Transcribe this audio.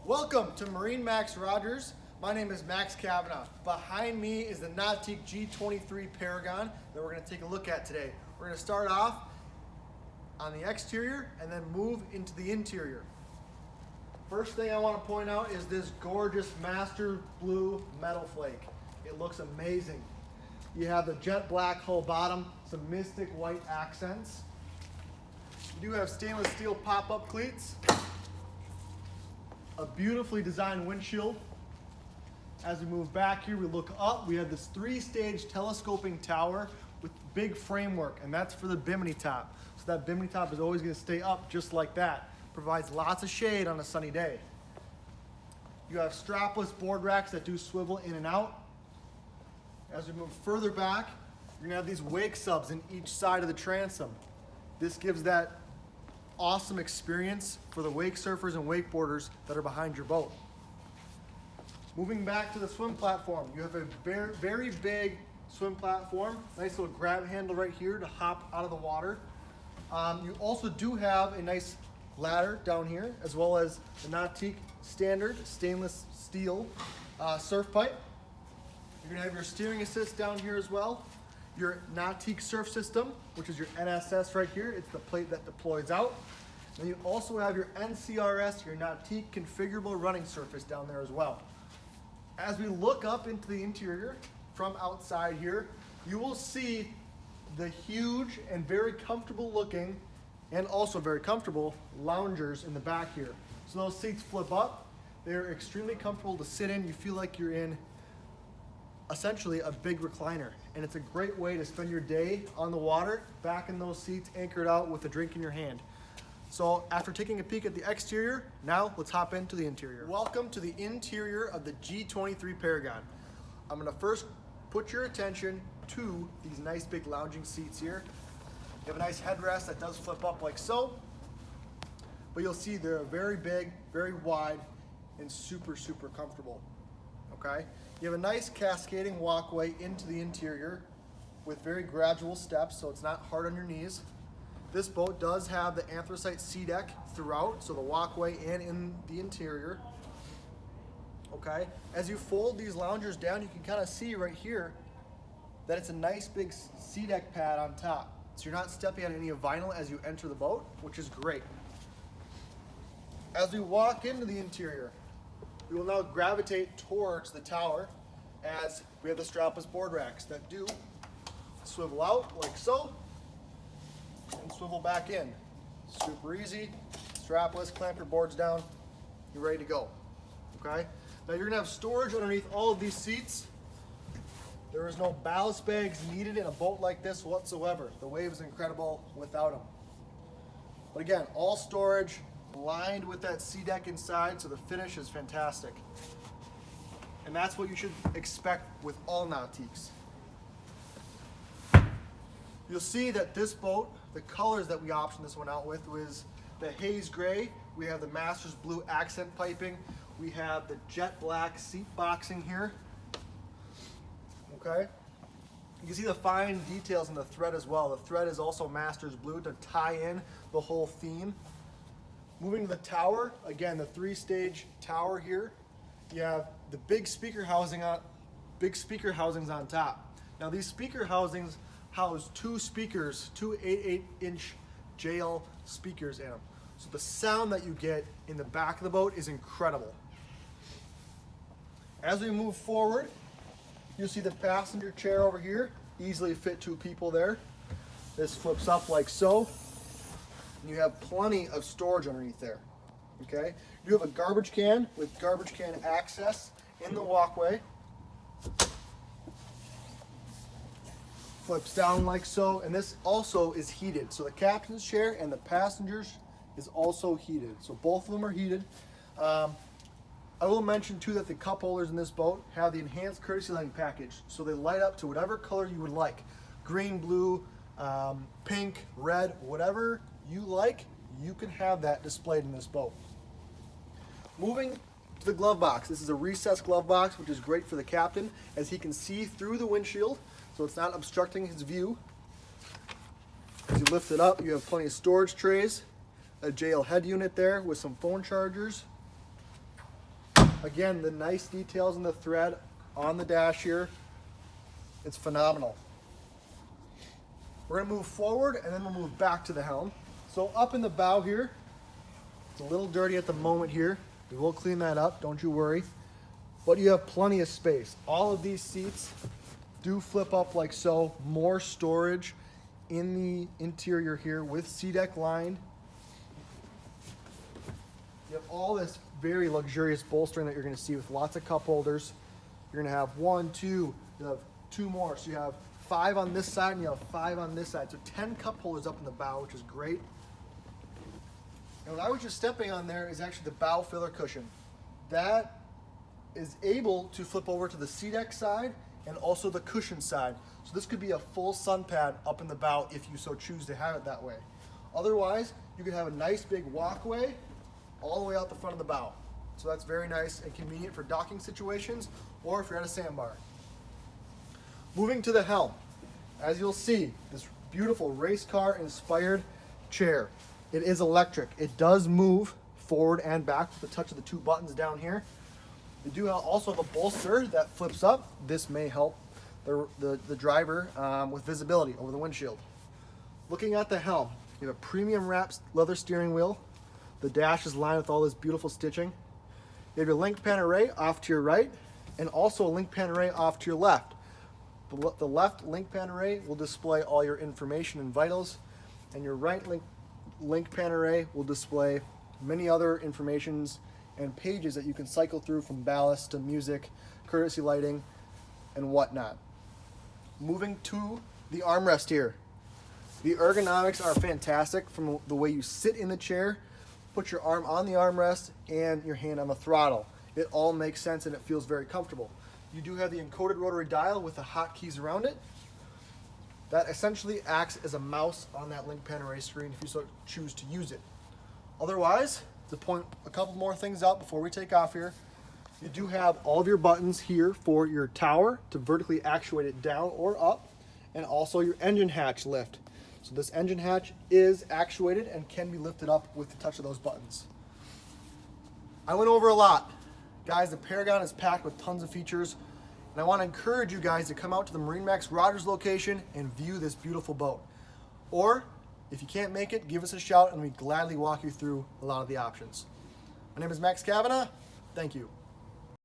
Welcome to MarineMax Rogers. My name is Max Kavanaugh. Behind me is the Nautique G23 Paragon that we're going to take a look at today. We're going to start off on the exterior and then move into the interior. First thing I want to point out is this gorgeous master blue metal flake. It looks amazing. You have the jet black hull bottom, some mystic white accents. You do have stainless steel pop-up cleats, a beautifully designed windshield. As we move back here, we look up, we have this 3-stage telescoping tower with big framework, and that's for the bimini top. So that bimini top is always going to stay up just like that. Provides lots of shade on a sunny day. You have strapless board racks that do swivel in and out. As we move further back, you're going to have these wake subs in each side of the transom. This gives that awesome experience for the wake surfers and wakeboarders that are behind your boat. Moving back to the swim platform, you have a very big swim platform, nice little grab handle right here to hop out of the water. You also do have a nice ladder down here, as well as the Nautique standard stainless steel surf pipe. You're going to have your steering assist down here as well. Your Nautique surf system, which is your NSS right here. It's the plate that deploys out. And you also have your NCRS, your Nautique configurable running surface down there as well. As we look up into the interior from outside here, you will see the huge and very comfortable looking and also very comfortable loungers in the back here. So those seats flip up. They're extremely comfortable to sit in. You feel like you're in essentially a big recliner, and it's a great way to spend your day on the water, back in those seats, anchored out with a drink in your hand. So after taking a peek at the exterior, now let's hop into the interior. Welcome to the interior of the G23 Paragon. I'm going to first put your attention to these nice big lounging seats here. You have a nice headrest that does flip up like so, but you'll see they're very big, very wide, and super comfortable. Okay? You have a nice cascading walkway into the interior with very gradual steps, so it's not hard on your knees. This boat does have the anthracite sea deck throughout, so the walkway and in the interior. Okay? As you fold these loungers down, you can kind of see right here that it's a nice big sea deck pad on top. So you're not stepping on any vinyl as you enter the boat, which is great. As we walk into the interior, we will now gravitate towards the tower as we have the strapless board racks that do swivel out like so and swivel back in. Super easy, strapless, clamp your boards down, you're ready to go. Okay? Now you're gonna have storage underneath all of these seats. There is no ballast bags needed in a boat like this whatsoever. The Wave is incredible without them. But again, all storage, lined with that sea deck inside, so the finish is fantastic. And that's what you should expect with all Nautiques. You'll see that this boat, the colors that we optioned this one out with was the haze gray, we have the Masters blue accent piping, we have the jet black seat boxing here. Okay? You can see the fine details in the thread as well. The thread is also Masters blue to tie in the whole theme. Moving to the tower, again, the 3-stage tower here. You have the big speaker housings on top. Now these speaker housings house 2 speakers, 2 8.8-inch JL speakers in them. So the sound that you get in the back of the boat is incredible. As we move forward, you'll see the passenger chair over here, easily fit 2 people there. This flips up like so. And you have plenty of storage underneath there. Okay? You have a garbage can with garbage can access in the walkway. Flips down like so, and this also is heated. So the captain's chair and the passengers is also heated. So both of them are heated. I will mention too that the cup holders in this boat have the enhanced courtesy lighting package. So they light up to whatever color you would like. Green, blue, pink, red, whatever you like, you can have that displayed in this boat. Moving to the glove box. This is a recessed glove box, which is great for the captain as he can see through the windshield, so it's not obstructing his view. As you lift it up, you have plenty of storage trays, a JL head unit there with some phone chargers, Again, the nice details in the thread on the dash here. It's phenomenal. We're gonna move forward and then we'll move back to the helm. So up in the bow here, it's a little dirty at the moment here. We will clean that up, don't you worry. But you have plenty of space. All of these seats do flip up like so. More storage in the interior here with SeaDek lined. You have all this very luxurious bolstering that you're gonna see with lots of cup holders. You're gonna have 1, 2, you have 2 more. So you have 5 on this side and you have 5 on this side. So 10 cup holders up in the bow, which is great. And what I was just stepping on there is actually the bow filler cushion. That is able to flip over to the SeaDek side and also the cushion side. So this could be a full sun pad up in the bow if you so choose to have it that way. Otherwise, you could have a nice big walkway all the way out the front of the bow. So that's very nice and convenient for docking situations or if you're at a sandbar. Moving to the helm. As you'll see, this beautiful race car inspired chair. It is electric. It does move forward and back with the touch of the 2 buttons down here. You do also have a bolster that flips up. This may help the driver with visibility over the windshield. Looking at the helm, you have a premium wrapped leather steering wheel. The dash is lined with all this beautiful stitching. You have your link pan array off to your right and also a link pan array off to your left. The left link pan array will display all your information and vitals, and your right link pan array will display many other informations and pages that you can cycle through from ballast to music, courtesy lighting, and whatnot. Moving to the armrest here. The ergonomics are fantastic from the way you sit in the chair, put your arm on the armrest, and your hand on the throttle. It all makes sense and it feels very comfortable. You do have the encoded rotary dial with the hotkeys around it. That essentially acts as a mouse on that link pan array screen if you so choose to use it. Otherwise, to point a couple more things out before we take off here, you do have all of your buttons here for your tower to vertically actuate it down or up, and also your engine hatch lift. So this engine hatch is actuated and can be lifted up with the touch of those buttons. I went over a lot. Guys, the Paragon is packed with tons of features, and I want to encourage you guys to come out to the MarineMax Rogers location and view this beautiful boat. Or, if you can't make it, give us a shout and we gladly walk you through a lot of the options. My name is Max Kavanagh. Thank you.